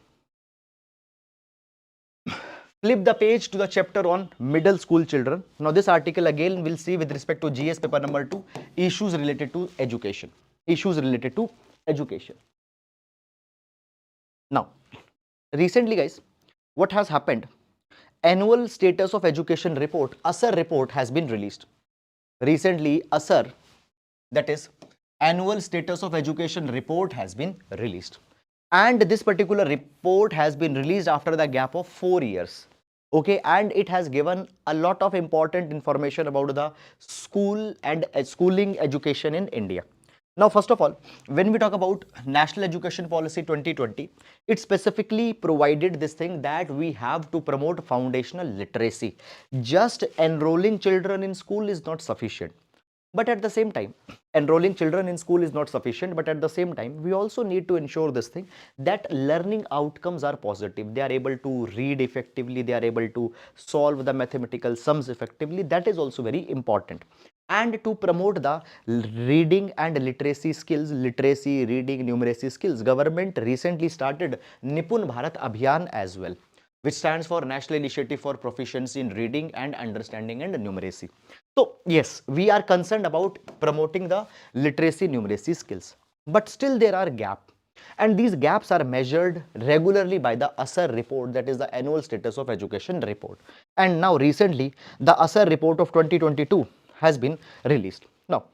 Flip the page to the chapter on middle school children. Now this article again will see with respect to GS paper number 2, issues related to education. Now, recently, guys, what has happened? Annual status of education report, ASER report, has been released. Recently, ASER, that is annual status of education report, has been released. And this particular report has been released after the gap of 4 years. Okay, and it has given a lot of important information about the school and schooling education in India. Now, first of all, when we talk about National Education Policy 2020, it specifically provided this thing that we have to promote foundational literacy. Just enrolling children in school is not sufficient. But at the same time, enrolling children in school is not sufficient, but at the same time, we also need to ensure this thing that learning outcomes are positive. They are able to read effectively, they are able to solve the mathematical sums effectively. That is also very important. And to promote the reading and literacy skills, literacy, reading, numeracy skills, government recently started Nipun Bharat Abhiyan as well, which stands for National Initiative for Proficiency in Reading and Understanding and Numeracy. So yes, we are concerned about promoting the literacy, numeracy skills, but still there are gaps. And these gaps are measured regularly by the ASER report, that is the annual status of education report. And now recently the ASER report of 2022 has been released. Now,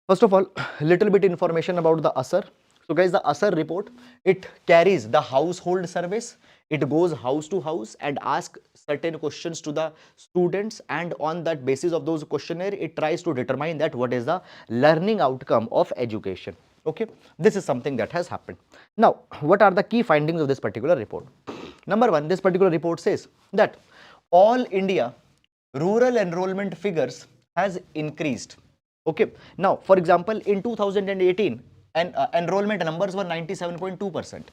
first of all, little bit information about the ASER. So guys, the ASER report, it carries the household surveys. It goes house to house and asks certain questions to the students, and on that basis of those questionnaire, it tries to determine that what is the learning outcome of education. Okay, this is something that has happened. Now, what are the key findings of this particular report? Number one, this particular report says that all India rural enrollment figures has increased. Okay, now for example, in 2018, enrollment numbers were 97.2%.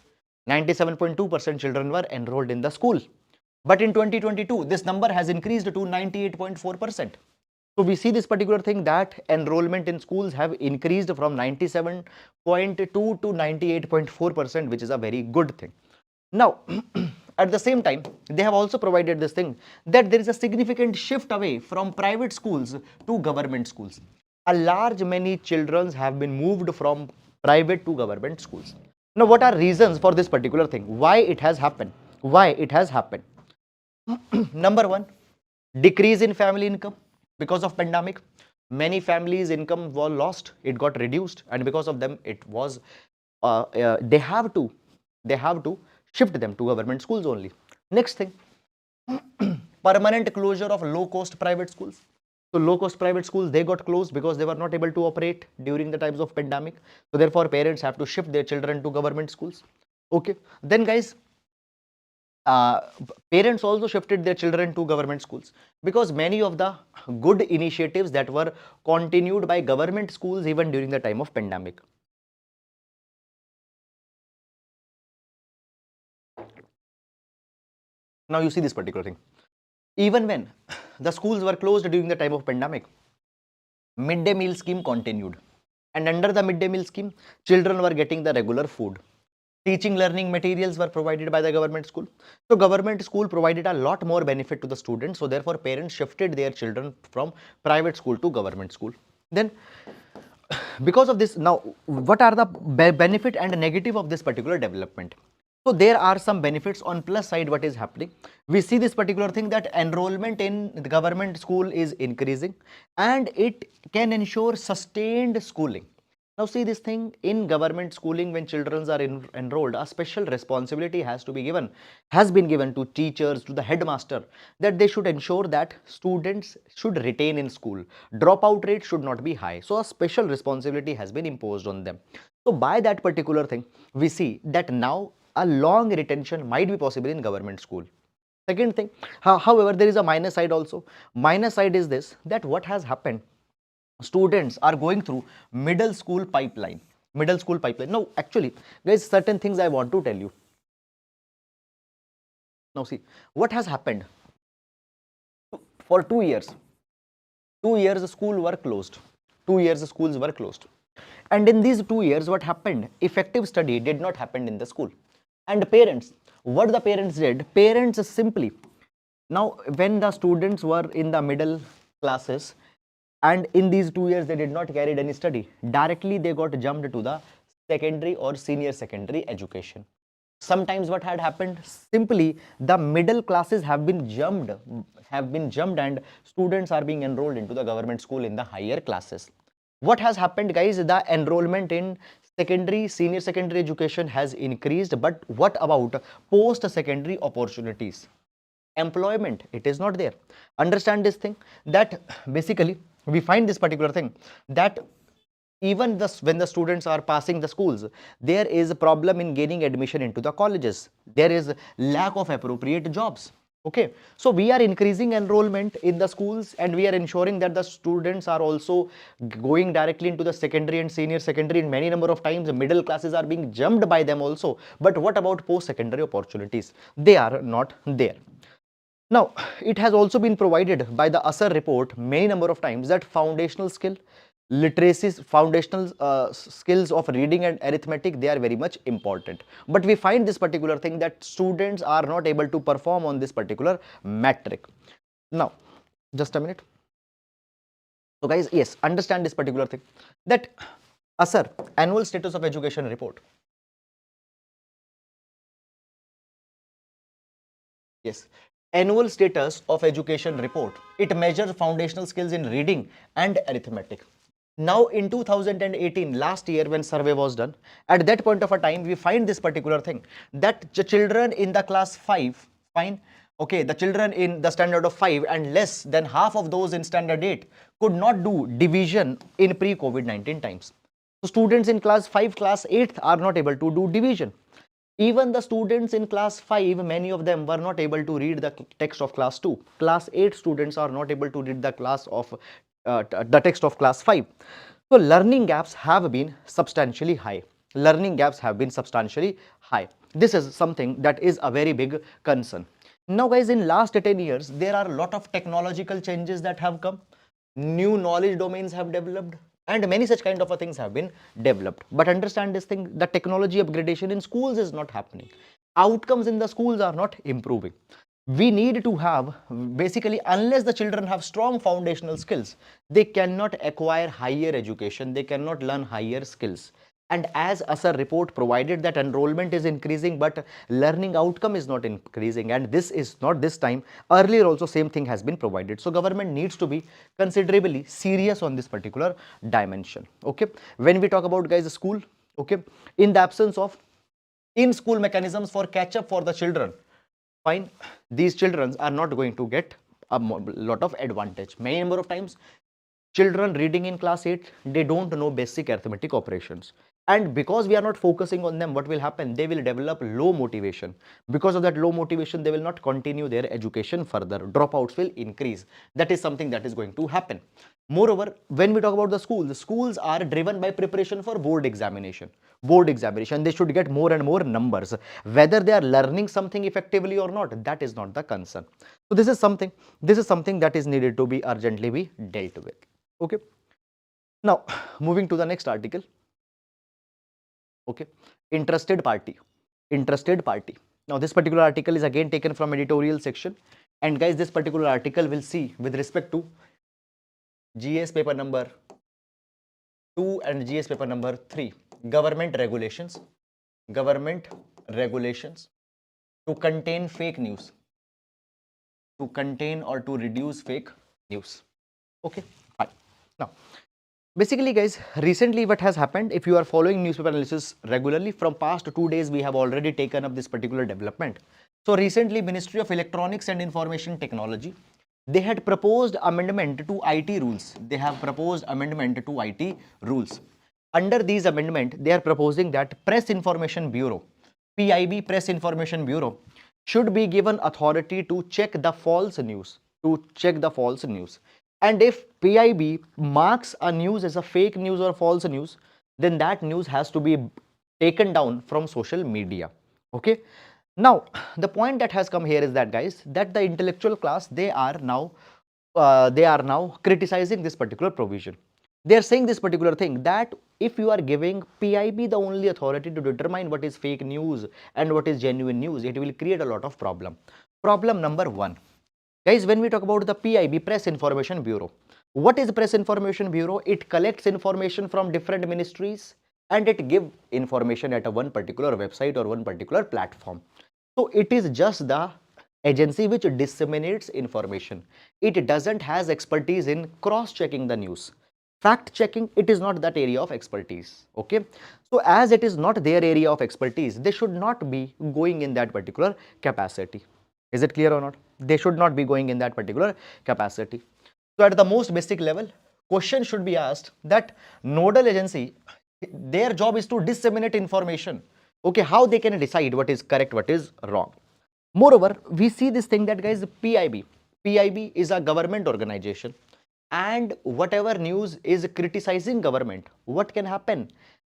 97.2% children were enrolled in the school. But in 2022, this number has increased to 98.4%. So we see this particular thing, that enrollment in schools have increased from 97.2 to 98.4%, which is a very good thing. Now, at the same time, they have also provided this thing that there is a significant shift away from private schools to government schools. A large many children have been moved from private to government schools. Now, what are reasons for this particular thing? Why it has happened? Why it has happened? Number one, decrease in family income because of pandemic. Many families' income was lost, it got reduced, and because of them, it was they have to shift them to government schools only. Next thing, permanent closure of low-cost private schools. So low-cost private schools, they got closed because they were not able to operate during the times of pandemic. So therefore, parents have to shift their children to government schools. Okay, then guys, uh, parents also shifted their children to government schools because many of the good initiatives that were continued by government schools even during the time of pandemic. Now you see this particular thing. Even when the schools were closed during the time of pandemic, midday meal scheme continued. And under the midday meal scheme, children were getting the regular food. Teaching learning materials were provided by the government school. So government school provided a lot more benefit to the students. So therefore, parents shifted their children from private school to government school. Then because of this, now what are the benefit and negative of this particular development? So there are some benefits. On plus side, what is happening, we see this particular thing that enrollment in the government school is increasing and it can ensure sustained schooling. Now see this thing, in government schooling, when children are enrolled, a special responsibility has been given to teachers, to the headmaster, that they should ensure that students should retain in school. Dropout rate should not be high. So a special responsibility has been imposed on them. So by that particular thing, we see that now a long retention might be possible in government school. Second thing, however, there is a minus side also. Minus side is this, that what has happened, students are going through middle school pipeline. No, actually, guys, certain things I want to tell you. Now see, what has happened, for 2 years, 2 years school were closed. 2 years schools were closed. And in these 2 years, what happened? Effective study did not happen in the school. And parents, what the parents did? Parents simply, now when the students were in the middle classes, and in these 2 years they did not carry any study, directly they got jumped to the secondary or senior secondary education. Sometimes what had happened, simply the middle classes have been jumped and students are being enrolled into the government school in the higher classes. What has happened, guys? The enrollment in secondary, senior secondary education has increased, but what about post secondary opportunities? Employment, it is not there. Understand this thing, that basically we find this particular thing, that even when the students are passing the schools, there is a problem in gaining admission into the colleges. There is lack of appropriate jobs. Okay, so we are increasing enrollment in the schools and we are ensuring that the students are also going directly into the secondary and senior secondary. In many number of times, the middle classes are being jumped by them also. But what about post secondary opportunities? They are not there. Now, it has also been provided by the ASER report many number of times that foundational skill, literacy, foundational skills of reading and arithmetic, they are very much important. But we find this particular thing that students are not able to perform on this particular metric. Now, just a minute. So guys, yes, understand this particular thing, that ASER, annual status of education report, Yes. Annual status of education report. It measures foundational skills in reading and arithmetic. Now in 2018, last year when survey was done, at that point of a time, we find this particular thing that the children in the class 5, fine, okay, the children in the standard of 5 and less than half of those in standard 8 could not do division in pre-COVID-19 times. So students in class 5, class 8 are not able to do division. Even the students in class 5, many of them were not able to read the text of class 2. Class 8 students are not able to read the text of class 5. So learning gaps have been substantially high. Learning gaps have been substantially high. This is something that is a very big concern. Now guys, in last 10 years, there are a lot of technological changes that have come. New knowledge domains have developed, and many such kind of things have been developed. But understand this thing, the technology upgradation in schools is not happening. Outcomes in the schools are not improving. We need to have, basically, unless the children have strong foundational skills, they cannot acquire higher education, they cannot learn higher skills. And as a report provided that enrollment is increasing, but learning outcome is not increasing, and this is not this time, earlier also same thing has been provided. So government needs to be considerably serious on this particular dimension. Okay, when we talk about guys school, okay, in the absence of in school mechanisms for catch up for the children, fine, these children are not going to get a lot of advantage. Many number of times children reading in class 8, they don't know basic arithmetic operations, and because we are not focusing on them, what will happen? They will develop low motivation. Because of that low motivation, they will not continue their education further. Dropouts will increase. That is something that is going to happen. Moreover, when we talk about the schools are driven by preparation for board examination. They should get more and more numbers. Whether they are learning something effectively or not, that is not the concern. So this is something that is needed to be urgently be dealt with. Okay. Now, moving to the next article. Okay, interested party. Now this particular article is again taken from editorial section, and guys, this particular article will see with respect to GS paper number 2 and GS paper number 3, government regulations to contain fake news, to contain or to reduce fake news. Okay, fine. Now basically guys, recently what has happened, if you are following newspaper analysis regularly, from past 2 days we have already taken up this particular development. So recently Ministry of Electronics and Information Technology, they had proposed amendment to IT rules. Under these amendment, they are proposing that Press Information Bureau, PIB, Press Information Bureau, should be given authority to check the false news, and if PIB marks a news as a fake news or false news, then that news has to be taken down from social media. Okay. Now, the point that has come here is that guys, that the intellectual class, they are now criticizing this particular provision. They are saying this particular thing, that if you are giving PIB the only authority to determine what is fake news and what is genuine news, it will create a lot of problem. Problem number 1. Guys, when we talk about the PIB, Press Information Bureau, what is Press Information Bureau? It collects information from different ministries and it gives information at a one particular website or one particular platform. So it is just the agency which disseminates information. It doesn't has expertise in cross-checking the news. Fact checking, it is not that area of expertise. Okay. So as it is not their area of expertise, they should not be going in that particular capacity. Is it clear or not? They should not be going in that particular capacity. So at the most basic level, question should be asked that nodal agency, their job is to disseminate information. Okay, how they can decide what is correct, what is wrong. Moreover, we see this thing that guys, PIB is a government organization, and whatever news is criticizing government, what can happen?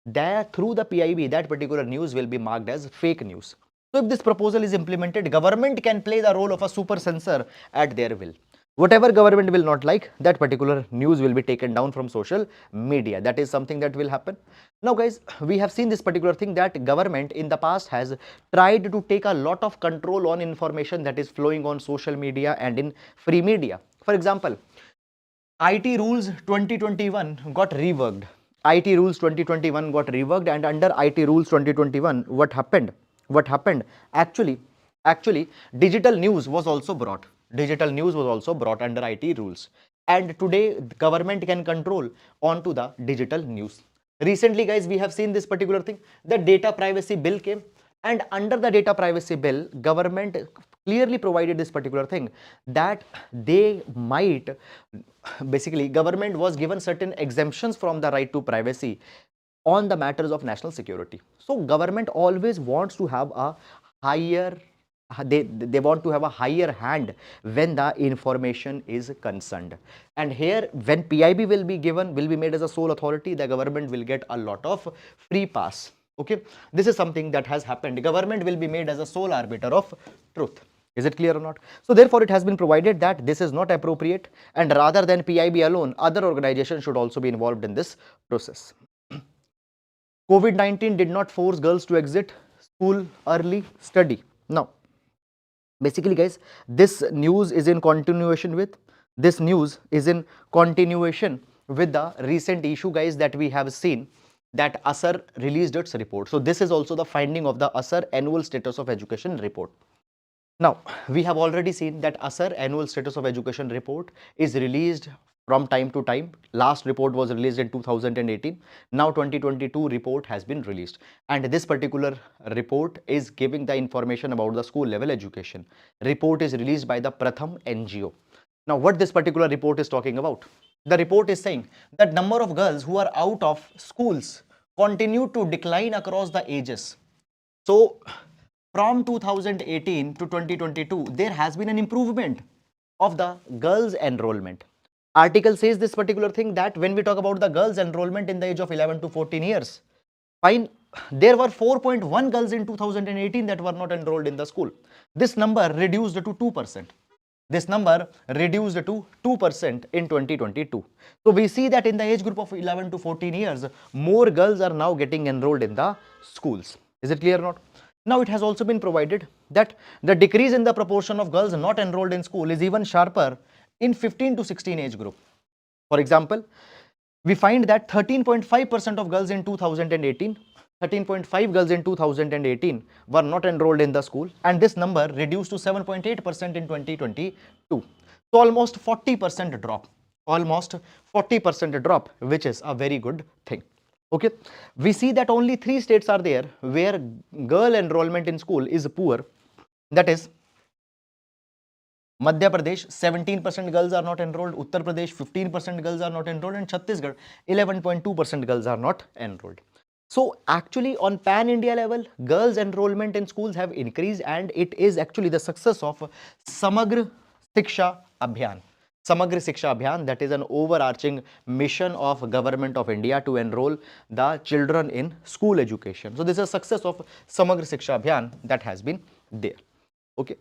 That through the PIB, that particular news will be marked as fake news. So if this proposal is implemented, government can play the role of a super censor at their will. Whatever government will not like, that particular news will be taken down from social media. That is something that will happen. Now guys, we have seen this particular thing that government in the past has tried to take a lot of control on information that is flowing on social media and in free media. For example, IT rules 2021 got reworked. And under IT rules 2021, what happened? Actually, Actually, digital news was also brought. Digital news was also brought under IT rules. And today, the government can control onto the digital news. Recently, guys, we have seen this particular thing. The data privacy bill came, and under the data privacy bill, government clearly provided this particular thing that they might, basically, government was given certain exemptions from the right to privacy on the matters of national security. So government always wants to have a higher, they want to have a higher hand when the information is concerned. And here, when PIB will be given, will be made as a sole authority, the government will get a lot of free pass. Okay, this is something that has happened. Government will be made as a sole arbiter of truth. Is it clear or not? So therefore, it has been provided that this is not appropriate, and rather than PIB alone, other organizations should also be involved in this process. COVID-19 did not force girls to exit school early. Study. Now, basically, guys, this news is in continuation with the recent issue, guys, that we have seen, that ASER released its report. So this is also the finding of the ASER annual status of education report. Now, we have already seen that ASER annual status of education report is released from time to time. Last report was released in 2018. Now 2022 report has been released, and this particular report is giving the information about the school level education. Report is released by the Pratham NGO. Now what this particular report is talking about? The report is saying that number of girls who are out of schools continue to decline across the ages. So from 2018 to 2022, there has been an improvement of the girls enrollment. Article says this particular thing, that when we talk about the girls enrollment in the age of 11 to 14 years, fine, there were 4.1 girls in 2018 that were not enrolled in the school. This number reduced to 2%. This number reduced to 2% in 2022. So we see that in the age group of 11 to 14 years, more girls are now getting enrolled in the schools. Is it clear or not? Now it has also been provided that the decrease in the proportion of girls not enrolled in school is even sharper in 15 to 16 age group. For example, we find that 13.5% of girls in 2018, 13.5 girls in 2018 were not enrolled in the school, and this number reduced to 7.8% in 2022. So almost 40% drop, almost 40% drop, which is a very good thing. Okay, we see that only 3 states are there where girl enrollment in school is poor. That is Madhya Pradesh, 17% girls are not enrolled, Uttar Pradesh, 15% girls are not enrolled, and Chhattisgarh, 11.2% girls are not enrolled. So actually on pan India level, girls enrollment in schools have increased, and it is actually the success of Samagra Shiksha Abhiyan. Samagra Shiksha Abhiyan, that is an overarching mission of government of India to enroll the children in school education. So this is a success of Samagra Shiksha Abhiyan that has been there. Okay.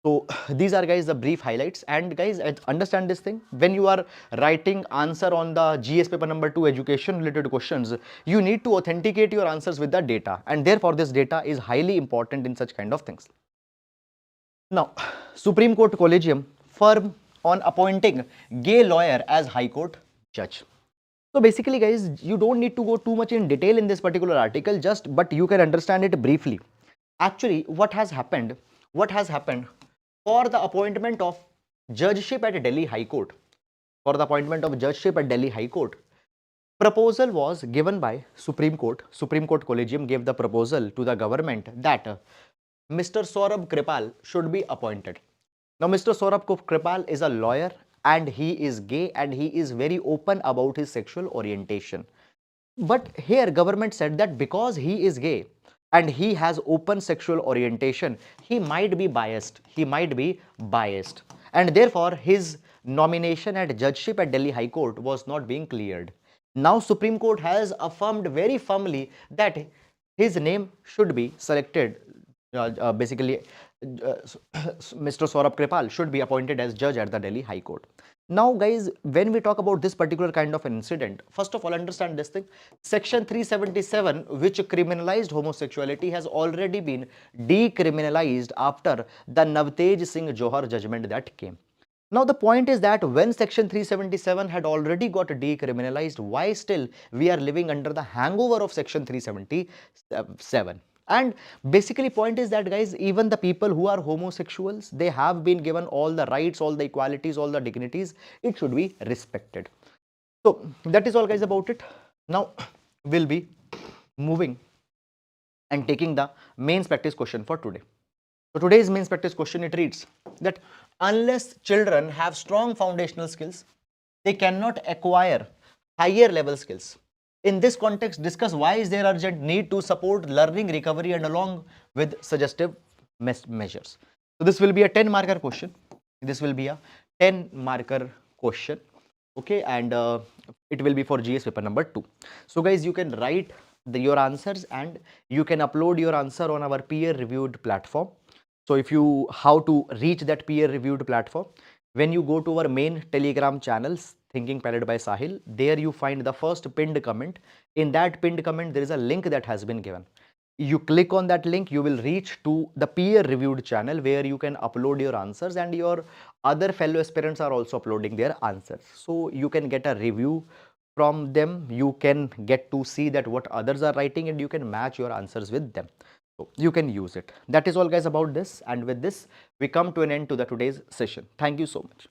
So these are, guys, the brief highlights. And guys, understand this thing, when you are writing answer on the GS paper number 2 education related questions, you need to authenticate your answers with the data, and therefore this data is highly important in such kind of things. Now, Supreme Court Collegium firm on appointing gay lawyer as High Court judge. So basically, guys, you don't need to go too much in detail in this particular article, but you can understand it briefly. Actually, what has happened for the appointment of judgeship at Delhi High Court, proposal was given by Supreme Court. Supreme Court Collegium gave the proposal to the government that Mr. Saurabh Kripal should be appointed. Now, Mr. Saurabh Kripal is a lawyer, and he is gay, and he is very open about his sexual orientation. But here government said that because he is gay and he has open sexual orientation, he might be biased. And therefore, his nomination at judgeship at Delhi High Court was not being cleared. Now, Supreme Court has affirmed very firmly that his name should be selected. Mr. Saurabh Kripal should be appointed as judge at the Delhi High Court. Now, guys, when we talk about this particular kind of an incident, first of all, understand this thing. Section 377, which criminalized homosexuality, has already been decriminalized after the Navtej Singh Johar judgment that came. Now, the point is that when Section 377 had already got decriminalized, why still we are living under the hangover of Section 377? And basically point is that guys, even the people who are homosexuals, they have been given all the rights, all the equalities, all the dignities. It should be respected. So that is all guys about it. Now we'll be moving and taking the mains practice question for today. So today's mains practice question, it reads that unless children have strong foundational skills, they cannot acquire higher level skills. In this context, discuss why is there urgent need to support learning recovery and along with suggestive measures. So this will be a 10 marker question. This will be a 10 marker question. Okay, and it will be for GS paper number 2. So guys, you can write your answers and you can upload your answer on our peer reviewed platform. So if you, how to reach that peer reviewed platform, when you go to our main Telegram channels, Thinking Palette by Sahil, there you find the first pinned comment. In that pinned comment, there is a link that has been given. You click on that link, you will reach to the peer reviewed channel where you can upload your answers, and your other fellow aspirants are also uploading their answers. So you can get a review from them, you can get to see that what others are writing, and you can match your answers with them. So you can use it. That is all guys about this, and with this we come to an end to the today's session. Thank you so much.